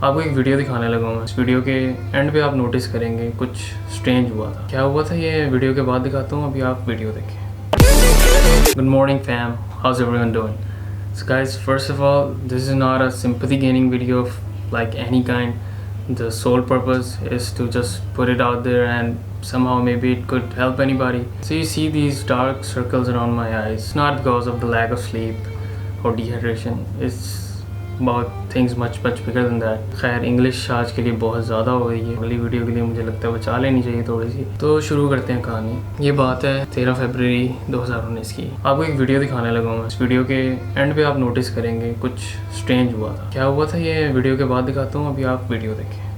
आपको एक वीडियो दिखाने लगा हूँ। इस वीडियो के एंड पे आप नोटिस करेंगे कुछ स्ट्रेंज हुआ था। क्या हुआ था ये वीडियो के बाद दिखाता हूँ, अभी आप वीडियो देखें। Good morning fam, how's everyone doing? So guys, first of all, this is not a sympathy gaining video of like any kind. The sole purpose is to just put it out there and somehow maybe it could help anybody. So you see these dark circles around my eyes. It's not because of the lack of sleep or dehydration. It's about things much bigger than that. खैर English आज के लिए बहुत ज़्यादा हो गई है, अगली वीडियो के लिए मुझे लगता है बचा लेनी चाहिए थोड़ी सी। तो शुरू करते हैं कहानी। ये बात है 13 फरवरी 2019 की। आपको एक वीडियो दिखाने लगा हूँ। इस वीडियो के एंड पे आप नोटिस करेंगे कुछ स्ट्रेंज हुआ था। क्या हुआ था ये वीडियो के बाद दिखाता हूँ, अभी आप वीडियो देखें।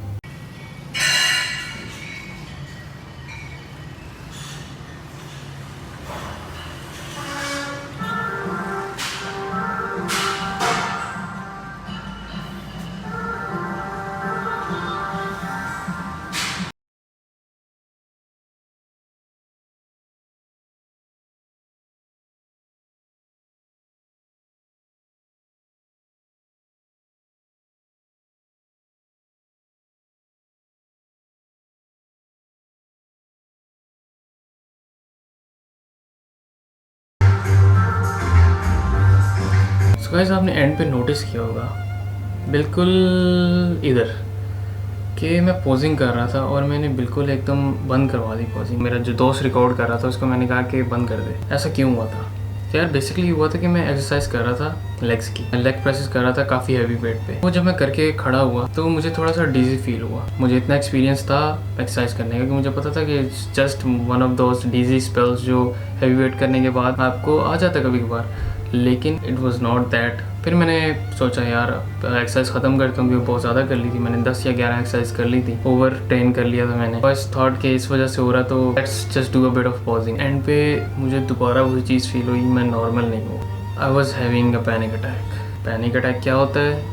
गाइस आपने एंड पे नोटिस किया होगा बिल्कुल इधर कि मैं पोजिंग कर रहा था और मैंने बिल्कुल एकदम बंद करवा दी पोजिंग। मेरा जो दोस्त रिकॉर्ड कर रहा था उसको मैंने कहा कि बंद कर दे। ऐसा क्यों हुआ था? तो यार बेसिकली हुआ था कि मैं एक्सरसाइज कर रहा था लेग्स की, लेग प्रेसेस कर रहा था काफ़ी हैवी वेट पे। वो जब मैं करके खड़ा हुआ तो मुझे थोड़ा सा डिजी फील हुआ। मुझे इतना एक्सपीरियंस था एक्सरसाइज करने का कि मुझे पता था कि just one of those dizzy spells जो हैवी वेट करने के बाद आपको आ जाता है कभी कभार, लेकिन इट वॉज नॉट दैट। फिर मैंने सोचा यार एक्सरसाइज ख़त्म करता हूँ क्योंकि बहुत ज़्यादा कर ली थी मैंने, 10 या 11 एक्सरसाइज कर ली थी, ओवर ट्रेन कर लिया था मैंने। फर्स्ट थॉट के इस वजह से हो रहा तो let's just do a bit of pausing. And पे मुझे दोबारा वही चीज़ फील हुई, मैं नॉर्मल नहीं हूँ। I was having a panic attack. Panic attack क्या होता है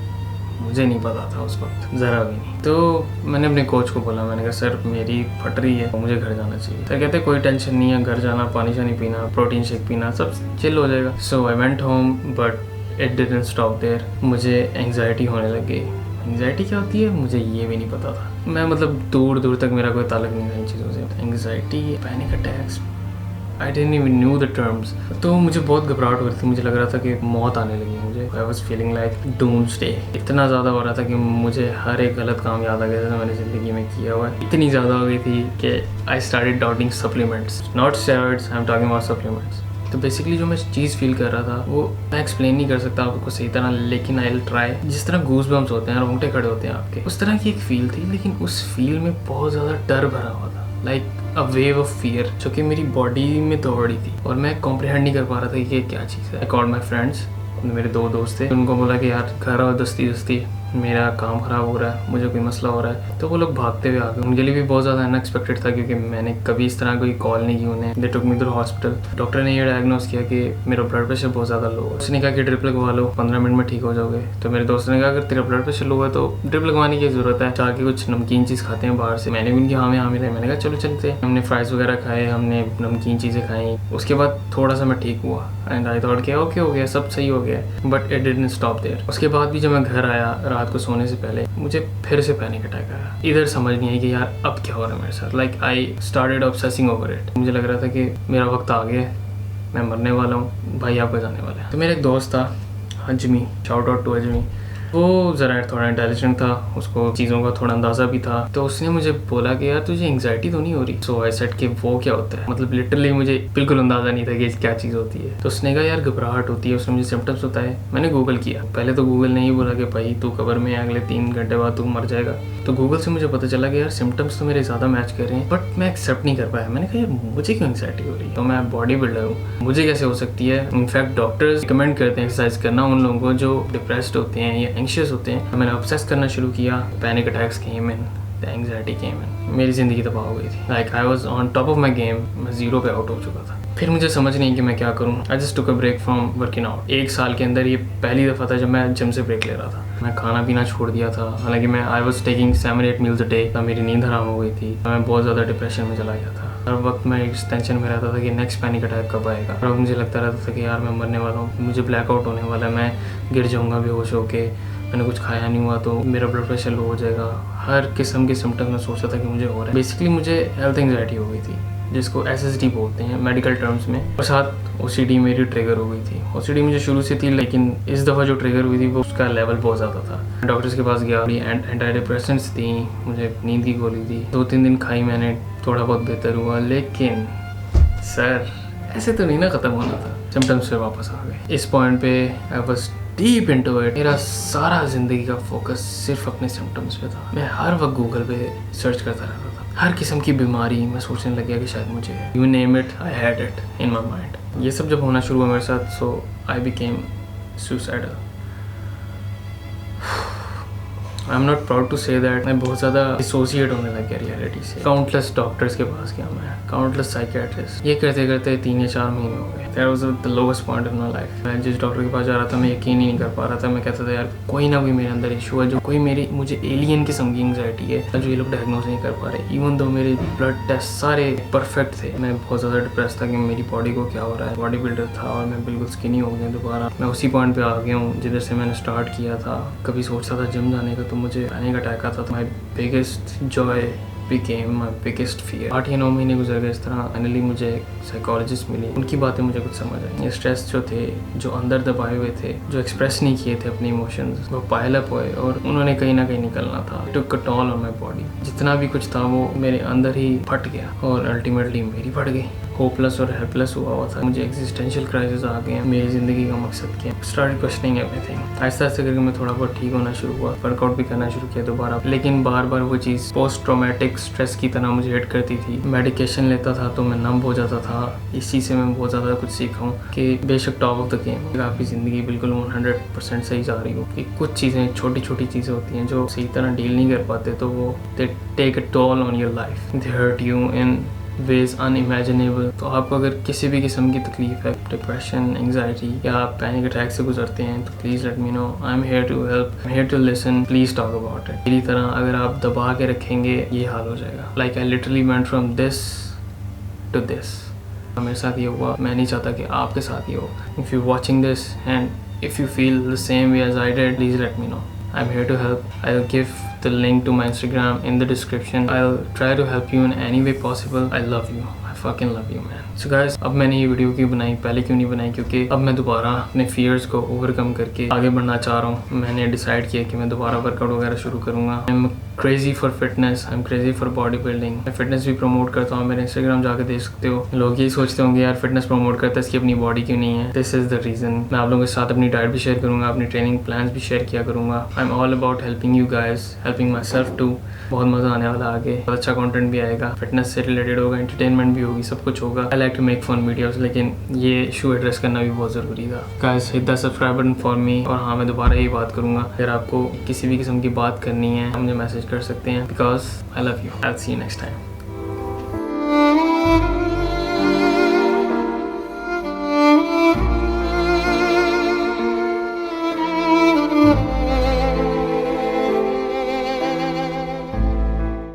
मुझे नहीं पता था उस वक्त, ज़रा भी नहीं। तो मैंने अपने कोच को बोला, मैंने कहा सर मेरी फट रही है, मुझे घर जाना चाहिए। सर कहते कोई टेंशन नहीं है, घर जाना, पानी शानी पीना, प्रोटीन शेक पीना, सब चिल हो जाएगा। So I went home but it didn't stop there. मुझे एंग्जाइटी होने लग गई। एंग्जाइटी क्या होती है मुझे ये भी नहीं पता था। मैं मतलब दूर दूर तक मेरा कोई ताल्लुक नहीं था इन चीज़ों से। Anxiety, panic attacks, I didn't even new the terms. तो मुझे बहुत घबराहट हो रही थी, मुझे लग रहा था कि मौत आने लगी मुझे। I was feeling like doomsday. इतना ज़्यादा हो रहा था कि मुझे हर एक गलत काम याद आ गया था मैंने ज़िंदगी में किया हुआ है। इतनी ज़्यादा हो गई थी कि I started doubting supplements, not steroids, I am talking about supplements. तो बेसिकली जो मैं चीज़ फील कर रहा था वो मैं एक्सप्लेन नहीं कर सकता आपको सही तरह, लेकिन आई विल ट्राई। जिस तरह गूज बम्स होते हैं, रोंगटे खड़े होते हैं आपके, उस तरह की एक फील थी, लेकिन उस फील में बहुत ज़्यादा डर भरा हुआ था, like a wave of fear जो कि मेरी बॉडी में दौड़ रही थी और मैं कॉम्प्रिहेंड नहीं कर पा रहा था कि ये क्या चीज़ है। आई कॉल्ड माई फ्रेंड्स, मेरे 2 दोस्त थे, उनको बोला कि यार घर आओ दस्ती मेरा काम ख़राब हो रहा है, मुझे कोई मसला हो रहा है। तो वो लोग भागते हुए आ गए। उनके लिए भी बहुत ज़्यादा अनएक्सपेक्टेड था क्योंकि मैंने कभी इस तरह कोई कॉल नहीं की उन्हें। दे टुक मी टू हॉस्पिटल। डॉक्टर ने ये डायग्नोस किया कि मेरा ब्लड प्रेशर बहुत ज़्यादा लो है। उसने कहा कि ड्रिप लगवा लो, 15 मिनट में ठीक हो जाओगे। तो मेरे दोस्त ने कहा अगर तेरा ब्लड प्रेशर लो है तो ड्रिप लगवाने की ज़रूरत है, जाके कुछ नमकीन चीज़ खाते हैं बाहर से। मैंने भी उनकी हाँ मिले, मैंने कहा चलो चलते। हमने फ्राइज़ वगैरह खाए, हमने नमकीन चीज़ें खाई। उसके बाद थोड़ा सा मैं ठीक हुआ एंड आई थॉट कि ओके हो गया, सब सही हो गया, but it didn't stop there. उसके बाद भी जब मैं घर आया रात को सोने से पहले मुझे फिर से पैनिक अटैक आया। इधर समझ नहीं आई कि यार अब क्या हो रहा है मेरे साथ। Like I started obsessing over it. मुझे लग रहा था कि मेरा वक्त आ गया, मैं मरने वाला हूँ, भाई आपका जाने वाला है। तो मेरा एक दोस्त था Azmi, shout out to Azmi. वो ज़रा थोड़ा इंटेलिजेंट था, उसको चीज़ों का थोड़ा अंदाज़ा भी था। तो उसने मुझे बोला कि यार तुझे एंग्जाइटी तो नहीं हो रही? सो आई सेड कि वो क्या होता है, मतलब लिटरली मुझे बिल्कुल अंदाज़ा नहीं था कि क्या चीज़ होती है। तो उसने कहा यार घबराहट होती है। उसने मुझे सिम्टम्स बताए। मैंने गूगल किया। पहले तो गूगल ने ही बोला कि भाई तू कब्र में अगले 3 घंटे बाद तू मर जाएगा। तो गूगल से मुझे पता चला कि यार सिम्टम्स तो मेरे ज़्यादा मैच कर रहे हैं, बट मैं एक्सेप्ट नहीं कर पाया। मैंने कहा यार मुझे क्यों एंग्जाइटी हो रही है? तो मैं बॉडी बिल्डर हूँ, मुझे कैसे हो सकती है? इनफैक्ट डॉक्टर्स रिकमेंड करते हैं एक्सरसाइज करना उन लोगों को जो डिप्रेस्ड होते हैं या एंग्शियस होते हैं। मैंने ऑब्सेस करना शुरू किया, panic attacks came in, the anxiety came in. मेरी ज़िंदगी तबाह हो गई थी। Like I was on top of my game, मैं 0 पे आउट हो चुका था। फिर मुझे समझ नहीं कि मैं क्या करूँ। I just took a break from working out. 1 साल के अंदर ये पहली दफ़ा था जब मैं जिम से ब्रेक ले रहा था। मैं खाना पीना छोड़ दिया था, हालांकि मैं I was taking 7-8 meals a day. तब मेरी नींद हराम हो गई थी, मैं बहुत ज़्यादा डिप्रेशन में चला गया था। हर वक्त मैं इस टेंशन में रहता था कि नेक्स्ट पैनिक अटैक कब आएगा। और मुझे लगता रहता था कि यार मैं मरने वाला हूँ, मुझे ब्लैकआउट होने वाला है, मैं गिर जाऊँगा बेहोश होके, मैंने कुछ खाया नहीं हुआ तो मेरा ब्लड प्रेशर लो हो जाएगा। हर किस्म के सिम्टम मैं सोचता था कि मुझे हो रहा है। बेसिकली मुझे हेल्थ एंग्जाइटी हो गई थी, जिसको SSD बोलते हैं मेडिकल टर्म्स में, और साथ OCD मेरी ट्रिगर हो गई थी। OCD मुझे शुरू से थी, लेकिन इस दफ़ा जो ट्रिगर हुई थी वो उसका लेवल बहुत ज़्यादा था। डॉक्टर्स के पास गया, एंटी डिप्रेसेंट्स दी, मुझे नींद की गोली दी, 2-3 दिन खाई मैंने, थोड़ा बहुत बेहतर हुआ। लेकिन सर ऐसे तो नहीं ना ख़त्म होना था, सिम्टम्स फिर वापस आ गए। इस पॉइंट पे I was deep into it. मेरा सारा ज़िंदगी का फोकस सिर्फ अपने सिम्टम्स पे था। मैं हर वक्त गूगल पे सर्च करता रहता था, हर किस्म की बीमारी मैं सोचने लग गया कि शायद मुझे, you name it, I had it in my mind. ये सब जब होना शुरू हुआ मेरे साथ, so I became suicidal. I am not proud to say that मैं बहुत ज़्यादा डिसोसिएट होने लग गया रियलिटी से। काउंटलेस डॉक्टर्स के पास गया मैं, काउंटलेस साइकियाट्रिस्ट। ये करते करते 3 या 4 महीने हो गए। That was the lowest point in my life. मैं जिस डॉक्टर के पास जा रहा था मैं यकीन ही नहीं कर पा रहा था। मैं कहता था यार कोई ना कोई मेरे अंदर इशू है, जो कोई मुझे एलियन किस्म की एंग्जाइटी है जो ये लोग डायग्नोज नहीं कर पा रहे। इवन दो मेरे ब्लड टेस्ट सारे परफेक्ट थे, मैं बहुत ज़्यादा डिप्रेस था कि मेरी बॉडी को क्या हो रहा है। बॉडी बिल्डर था और मैं बिल्कुल स्किनी हो गया दोबारा। मैं उसी पॉइंट पे आ गया हूँ जिधर से मैंने स्टार्ट किया था। कभी सोचता था जिम जाने का तो मुझे पैनिक अटैक आता था। My biggest Joy became my biggest fear। 8 या 9 महीने गुजर गए इस तरह। फाइनली मुझे साइकोलॉजिस्ट मिली, उनकी बातें मुझे कुछ समझ आई। ये स्ट्रेस जो थे, जो अंदर दबाए हुए थे, जो एक्सप्रेस नहीं किए थे अपने इमोशंस, वो पाइल अप हुए और उन्होंने कहीं ना कहीं निकलना था। Took a toll on my body. जितना भी कुछ था वो मेरे अंदर ही फट गया और अल्टीमेटली मेरी फट गई। होपलेस और हेल्पलेस हुआ था। मुझे एग्जिस्टेंशियल क्राइसिस आ गए हैं। मेरी ज़िंदगी का मकसद क्या है? Start questioning everything. Aahista Aahista करके मैं थोड़ा बहुत ठीक होना शुरू हुआ, वर्कआउट भी करना शुरू किया दोबारा, लेकिन बार बार वो चीज़ पोस्ट ट्रॉमेटिक स्ट्रेस की तरह मुझे हिट करती थी। मेडिकेशन लेता था तो मैं नंब हो जाता था। इस चीज़ से मैं बहुत ज़्यादा कुछ सीखा हूँ कि बेशक टॉप ऑफ द गेम, आपकी ज़िंदगी बिल्कुल 100% सही जा रही हो, कि कुछ चीज़ें, छोटी छोटी चीज़ें होती हैं जो सही तरह डील नहीं कर पाते, तो वो they take a toll on your life, they hurt you in ways unimaginable. तो आपको अगर किसी भी किस्म की तकलीफ है, डिप्रेशन, एंग्जाइटी या आप पैनिक अटैक से गुजरते हैं, तो please let me know. I am here to help, I am here to listen, please talk about it. मेरी तरह अगर आप दबा के रखेंगे ये हाल हो जाएगा। Like I literally went from this to this. मेरे साथ ये हुआ, मैं नहीं चाहता कि आपके साथ ये हो। If you watching this and if you feel the same way as I did, please let me know. I'm here to help. I'll give the link to my Instagram in the description. I'll try to help you in any way possible. I love you. I fucking love you, man. So guys, अब मैंने ये video क्यों बनाई, पहले क्यों नहीं बनाई? क्योंकि अब मैं दोबारा अपने फियर्स को ओवरकम करके आगे बढ़ना चाह रहा हूँ। मैंने डिसाइड किया कि मैं दोबारा वर्कआउट वगैरह शुरू करूँगा। I am crazy for fitness, I am crazy for body building. मैं फिटनेस भी प्रमोट करता हूँ, मेरे इंस्टाग्राम जाकर देख सकते हो। लोग यही सोचते होंगे यार फिटनेस प्रमोट करता है, इसकी अपनी बॉडी क्यों नहीं है? This is the reason. मैं आप लोगों के साथ अपनी डाइट भी शेयर करूँगा, अपनी ट्रेनिंग प्लान्स भी शेयर किया करूँगा। I am all about helping you guys, helping myself too. बहुत मज़ा आने वाला आगे, बहुत अच्छा कंटेंट भी आएगा, फिटनेस से रिलेटेड होगा, एंटरटेनमेंट भी होगी, सब कुछ होगा। I like to make fun videos, लेकिन ये इशू एड्रेस करना भी बहुत ज़रूरी था। Guys hit the subscribe button for me. और हाँ, मैं दोबारा यही बात करूँगा, अगर आपको किसी भी किस्म की बात करनी है, मुझे मैसेज कर सकते हैं, because I love you. I will see you next time.